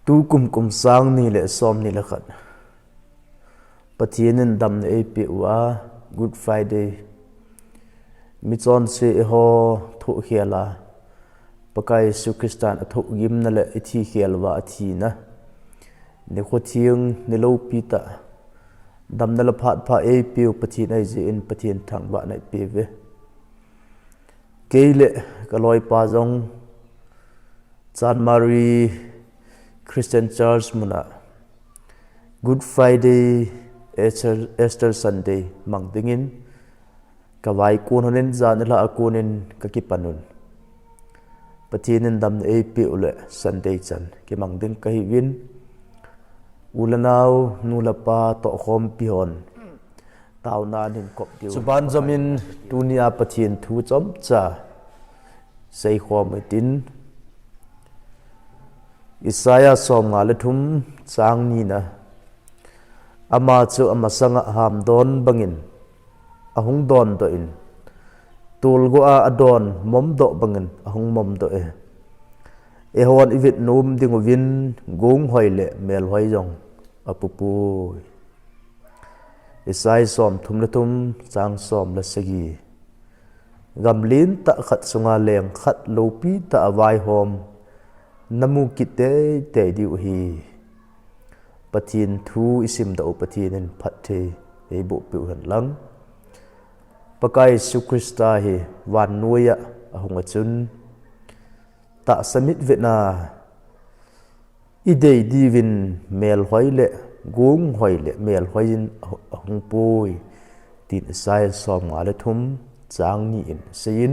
tu kum sang ni le som ni la khat pathianin dam ne pi wa Good Friday mi chon se ho thu khiala pakai su kristan thu gim na le thi khialwa thi na ne kho thiang ne lo pi ta dam na la phat pha e pi pathin ai je in pathin thang ba nai pe ve keile kaloi pa jong Chan Marie Christian Church muna Good Friday Easter Sunday mang dingin kawai kun honen zan la akunin kakipanun patinin dam e pi ule Sunday chan ki mang ding ka hi win ulanau nulapa to khom pi hon taw na nin kop tiu chuban zamin tunia pathin thu chom cha sei khom tin Isaiah som nga le thum chang ni na ama chu ama sanga ham don bangin ahung don do in tul go a adon mom do bangin ahung mom do e hon ivit num ding win gung hoile mel hoi jong apupu Isai som thum le thum chang som la sagi gamlin ta khat sunga leng khat lopi ta awai hom namu kite te di hi pathin thu isim da pathin phat the e bo pu han lang pakai su krista hi wan nuya ahunga chun ta samit vena idei divin mel hoile gung hoile mel hoin ahung pui tin sai som ngale thum chang ni in sein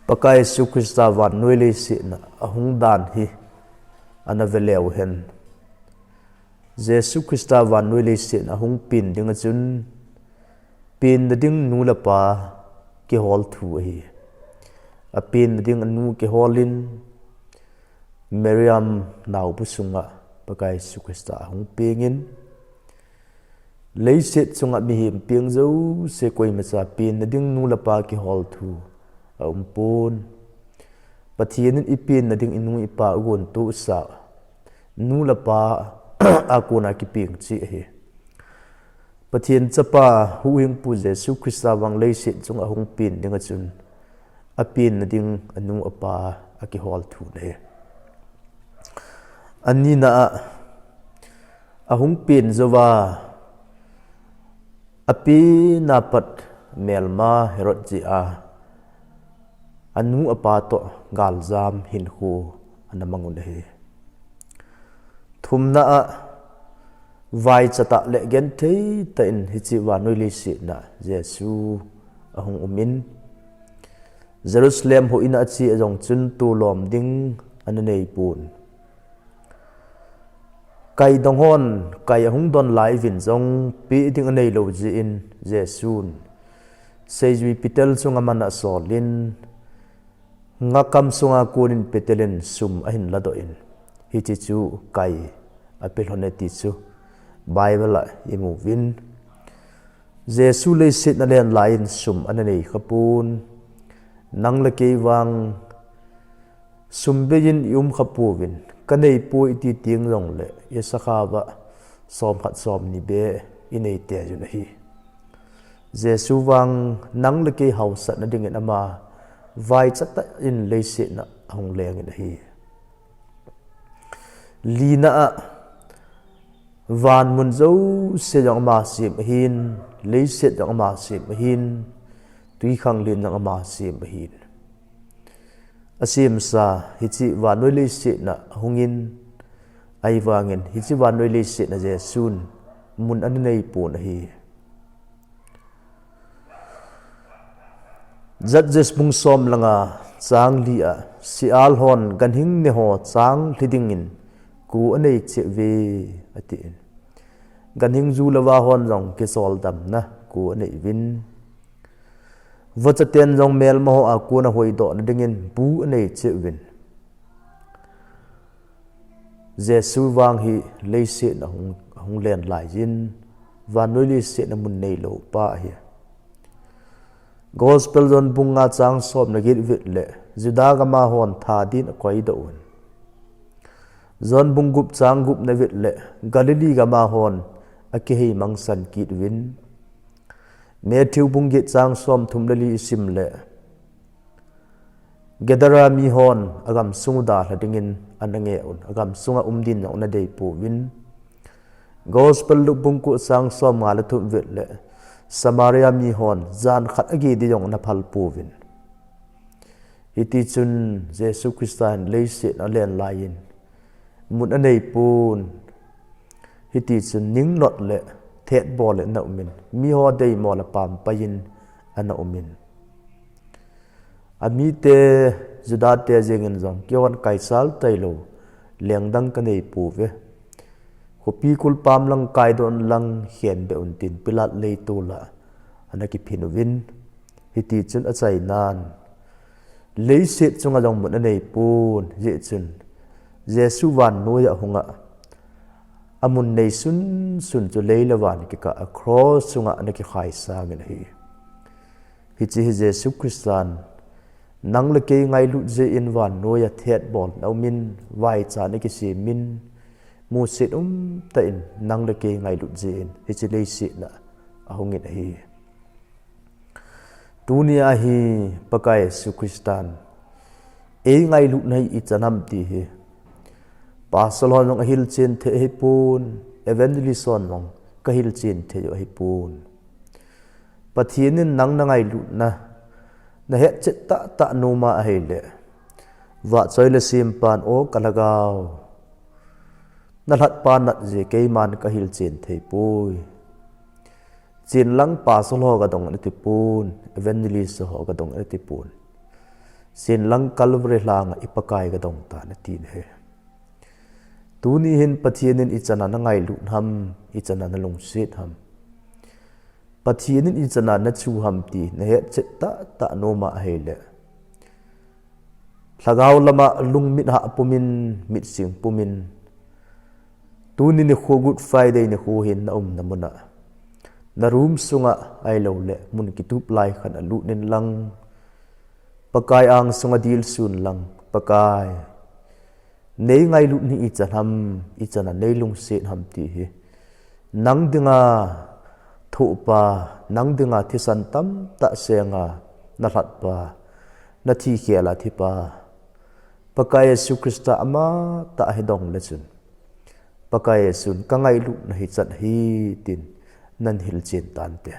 pakai su krista wan nuile si na ahung dan hi anaveleu hen Jesu Christa van nuile si na ahung pin ding chun pin na ding nu la pa ki hol thu hi a pin na ding anu ki holin Miriam nau busunga pakai su Christa hung pengin leiset chunga mi him peng zo se koi ma cha pin na ding nu la pa ki hol thu a pon pathian ipin na ding inu ipa gon tu sa nu la pa akuna ki ping chi hi pathian chapa huing pu Jesu Christa wang leiset chung ahung pin dinga chun apin na ding anu apa aki hol thu ne anina ahung pin zowa api na pat melma herot ji a anu apa to galjam hin khu anamangun he thumna vai chata le gen thei ta in hichi wa noili si na Jesu ahung umin Jerusalem ho ina chi ajong chun tu lom ding ananei pun kai dong hon kai ahung don lai vin jong pi ding anei lo ji in Jesun seijui pitel chunga mana solin ngakam sunga kunin petelin sum ahin lado in hichi chu kai apel honeti chu Bible imu win Jesu le sit na len lain sum anani khapun nang la ke wang sum bein khapu win kanei pu iti ting long le yasakha ba som khat som ni be inei te ju na hi Jesu wang nang la ke house na ding ama vai chata in le sit na hong leng in hi lina van mun zo se jong ma sim hin le set jong ma sim hin tui khang lin jong ma sim hin asim sa hichi van noi le se na hungin ai wangin hichi van noi le se na Jesun mun an nei pun hi zat jes mung som langa chang li a si al hon gan hing ne ho chang thiding in ku anei che ve ati gan hing zu lawa hon jong ke sol dam na ku anei win vachaten jong mel mo a ku na hoi do na dingin bu anei che win Jesu wang hi leise na hung len lai jin van noi le se na mun nei lo pa hi gospel zon bunga chang som na git vit le juda gama hon tha din koi do Zon bungup chang gup na vit le Galilee ga ma hon akehi mangsan kit win Matthew bungi chang som thumlali isim le Gedara mi hon agam sungda hladingin anange un agam sunga umdin na una dei pu win Gospel lu bungku chang som ngala thum vit le Samaria mi hon zan khat agi di yong na phal pu win Iti chun Jesus Christian leise na len lain mun anei pun Iti chun ning not le thet bol le na umin mi ho dei mo la pam payin ana umin Ami te juda te jengin jong kyon kaisal tailo lengdang kanei pu ve Kopi kul pam lang kai don lang hian be untin pilat le tu la anaki phinuwin Iti chun achai nan Leisit chunga jong mun anei pun je chun Jesu van noya hunga amun nei sun chu leilawan ki ka across chunga anaki khai sa ngin hi Hichi hi Jesu Christian nang le ke ngai lu je in van noya thet bol nau min vai cha ni ki si min mu sit ta in nang le ke ngai lu je in hichi leisit na ahungin hi Dunia hi pakai Yesu Kristan ngai lu nai I chanam ti hi Pasalon ng hil chin the hi pun evangelison ng kahil chin the yo hi pun Pathinin nang ngai lu na het chet ta numa hele wa choi le sim pan o kalagaw na lat pan nat je ke man kahil chin the pui Chin lang pasal ho ka dong iti pun evangelist ho ka dong iti pun Sin lang Calvary lang ipakai ka dong ta na tin he Tuni hin pathinin ichana na ngai lut ham ichana na lungsit ham Pathinin ichana na chu ham ti na he cheta ta no ma hele Lagaw lama lung mit ha pumin mit sing pumin Tuni ni khu Good Friday ni khu hin na na muna Na room sunga ay law le mun kitup lai khan alu nin lang Pakai ang sunga dil sun lang pakai Nei ngai lu ni ichana nei lung set ham ti hi Nang dinga thu pa nang dinga thisan tam ta senga na hlat pa na thi khela thi pa Pakai Yesu Krista ama ta hidong le chun Pakai Yesu ka ngai lu na hi chat hi tin nan hil chen tan te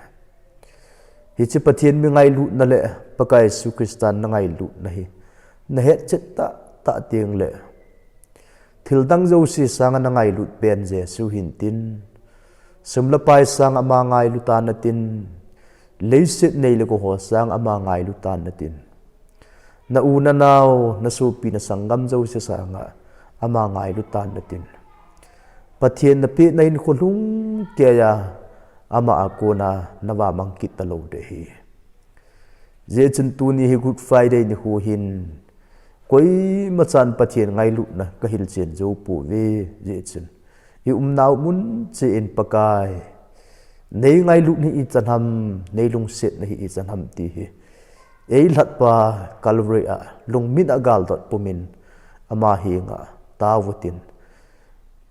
Hichi pathian mi ngai lu na le Pakai Yesu Kristan na ngai lu na hi na het chet ta tiang le Thil dang zo si sang na ngai lu pen Jesu hin tin Sumla pai sang ama ngai lu tan na tin Leisit nei le ko ho sang ama ngai lu tan na tin Na una naw na supi na sangam zo si sanga ama ngai lu tan na tin Pathian na pi na in khulung tiaya ama ako na nawa mangkit talo de hi Je chun tu ni hi Good Friday ni hu hin Koi machan pathian ngai lu na kahil chen zo pu ve je chun I naw mun che in pakai Nei ngai lu ni I chanham nei lung set na hi I chanham ti hi lat pa Calvary a lung min agal dot pumin ama hi nga tawutin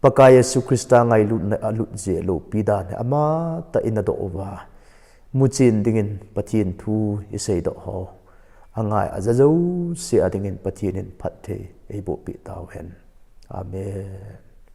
Pakai Yesu Krista ngai lu na alut je lo pida ne ama ta ina do wa muchin dingin pathin thu isei do ho angai azazo se adingin pathinin phathe ei bo pi taw hen Amen